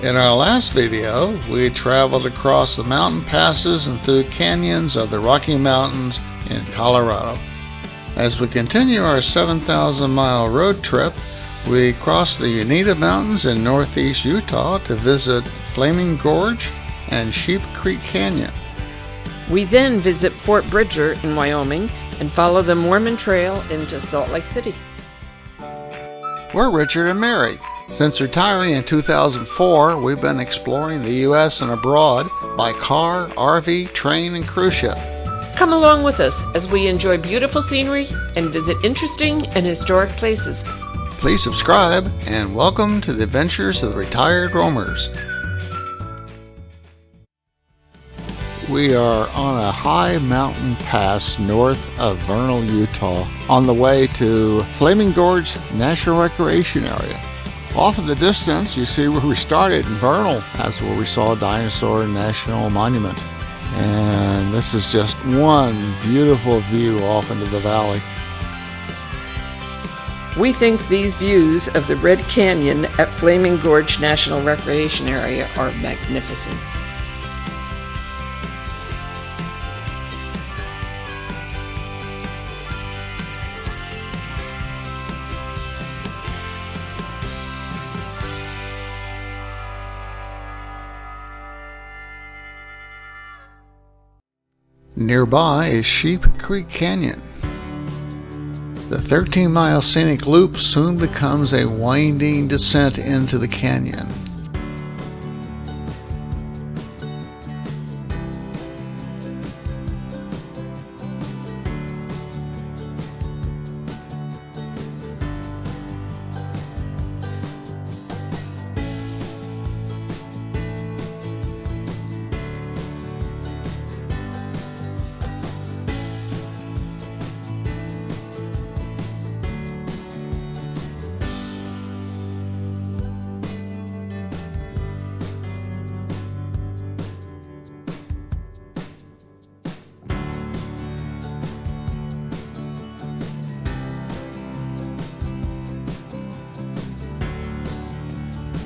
In our last video, we traveled across the mountain passes and through canyons of the Rocky Mountains in Colorado. As we continue our 7,000-mile road trip, we cross the Uinta Mountains in northeast Utah to visit Flaming Gorge and Sheep Creek Canyon. We then visit Fort Bridger in Wyoming and follow the Mormon Trail into Salt Lake City. We're Richard and Mary. Since retiring in 2004, we've been exploring the U.S. and abroad by car, RV, train, and cruise ship. Come along with us as we enjoy beautiful scenery and visit interesting and historic places. Please subscribe and welcome to the adventures of the retired roamers. We are on a high mountain pass north of Vernal, Utah, on the way to Flaming Gorge National Recreation Area. Off in the distance, you see where we started in Vernal. That's where we saw Dinosaur National Monument. And this is just one beautiful view off into the valley. We think these views of the Red Canyon at Flaming Gorge National Recreation Area are magnificent. Nearby is Sheep Creek Canyon. The 13-mile scenic loop soon becomes a winding descent into the canyon.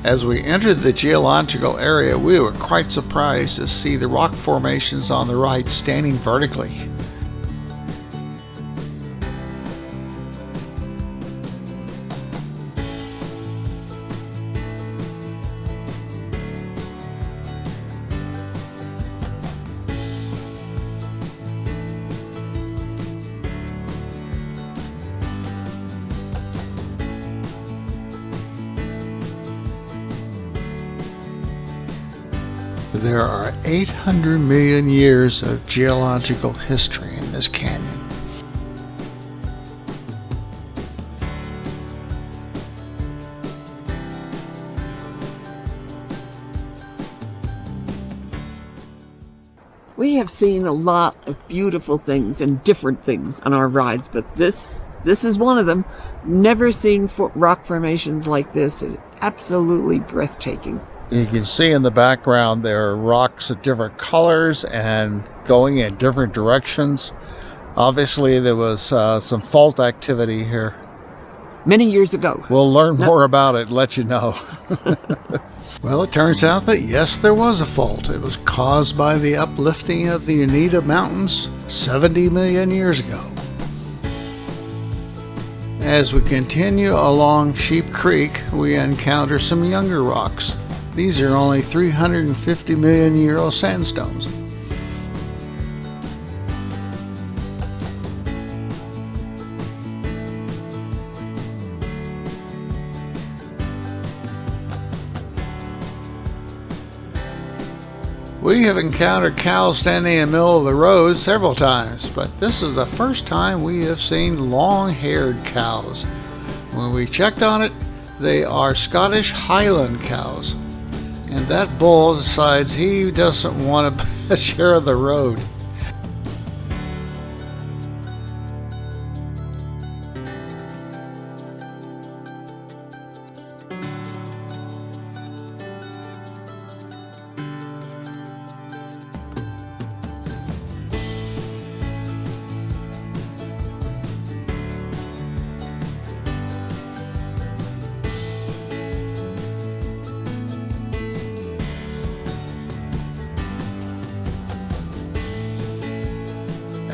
As we entered the geological area, we were quite surprised to see the rock formations on the right standing vertically. There are 800 million years of geological history in this canyon. We have seen a lot of beautiful things and different things on our rides, but this is one of them. Never seen rock formations like this. It's absolutely breathtaking. You can see in the background there are rocks of different colors and going in different directions. Obviously there was some fault activity here. Many years ago. We'll learn more about it and let you know. Well, it turns out that yes, there was a fault. It was caused by the uplifting of the Uinta Mountains 70 million years ago. As we continue along Sheep Creek, we encounter some younger rocks. These are only 350 million year old sandstones. We have encountered cows standing in the middle of the road several times, but this is the first time we have seen long-haired cows. When we checked on it, they are Scottish Highland cows. And that bull decides he doesn't want to share the road.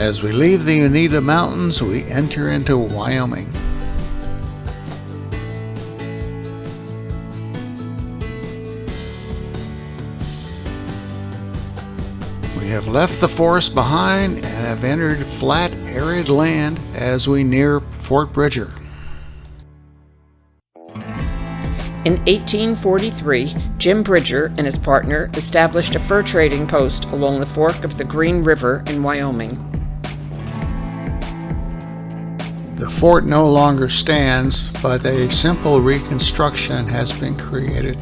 As we leave the Uinta Mountains, we enter into Wyoming. We have left the forest behind and have entered flat, arid land as we near Fort Bridger. In 1843, Jim Bridger and his partner established a fur trading post along the fork of the Green River in Wyoming. The fort no longer stands, but a simple reconstruction has been created.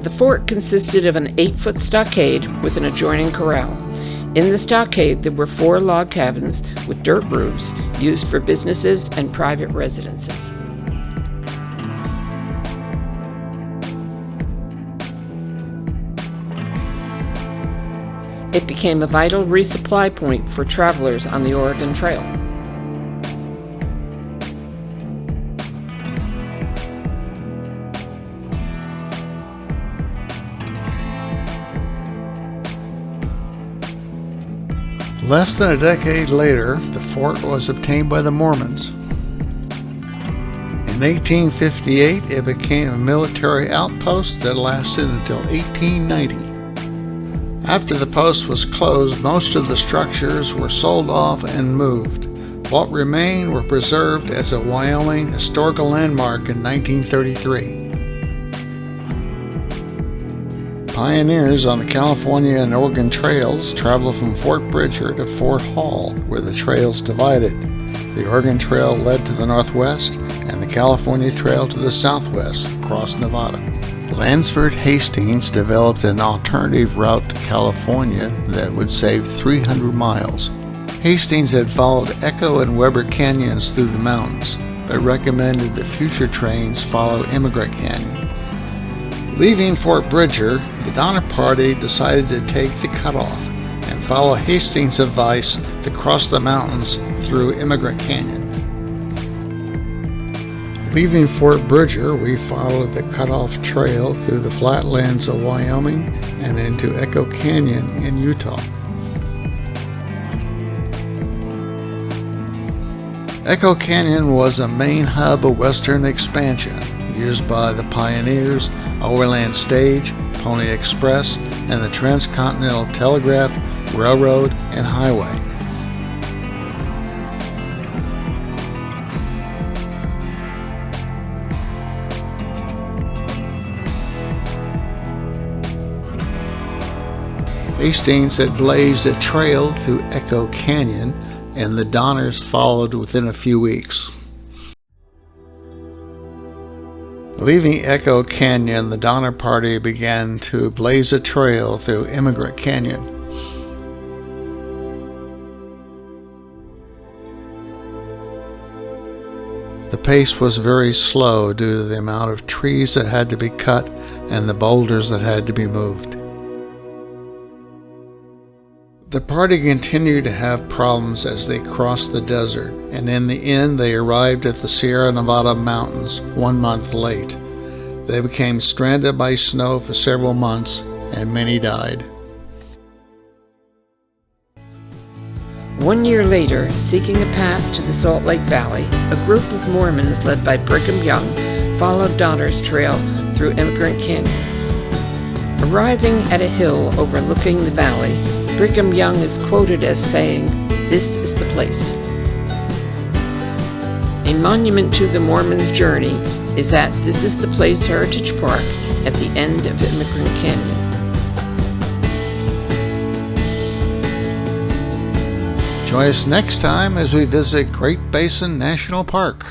The fort consisted of an 8-foot stockade with an adjoining corral. In the stockade, there were 4 log cabins with dirt roofs used for businesses and private residences. It became a vital resupply point for travelers on the Oregon Trail. Less than a decade later, the fort was obtained by the Mormons. In 1858, it became a military outpost that lasted until 1890. After the post was closed, most of the structures were sold off and moved. What remained were preserved as a Wyoming historical landmark in 1933. Pioneers on the California and Oregon trails traveled from Fort Bridger to Fort Hall, where the trails divided. The Oregon Trail led to the northwest, and the California Trail to the southwest, across Nevada. Lansford Hastings developed an alternative route to California that would save 300 miles. Hastings had followed Echo and Weber canyons through the mountains, but recommended that future trains follow Emigrant Canyon. Leaving Fort Bridger, the Donner Party decided to take the cutoff and follow Hastings' advice to cross the mountains through Emigrant Canyon. Leaving Fort Bridger, we followed the cutoff trail through the flatlands of Wyoming and into Echo Canyon in Utah. Echo Canyon was a main hub of western expansion, used by the pioneers, Overland Stage, Pony Express, and the Transcontinental Telegraph, Railroad, and Highway. Hastings had blazed a trail through Echo Canyon, and the Donners followed within a few weeks. Leaving Echo Canyon, the Donner Party began to blaze a trail through Emigrant Canyon. The pace was very slow due to the amount of trees that had to be cut and the boulders that had to be moved. The party continued to have problems as they crossed the desert, and in the end they arrived at the Sierra Nevada mountains 1 month late. They became stranded by snow for several months, and many died. 1 year later, seeking a path to the Salt Lake Valley, a group of Mormons led by Brigham Young followed Donner's Trail through Emigrant Canyon. Arriving at a hill overlooking the valley, Brigham Young is quoted as saying, "This is the place." A monument to the Mormons' journey is at This Is the Place Heritage Park at the end of Emigrant Canyon. Join us next time as we visit Great Basin National Park.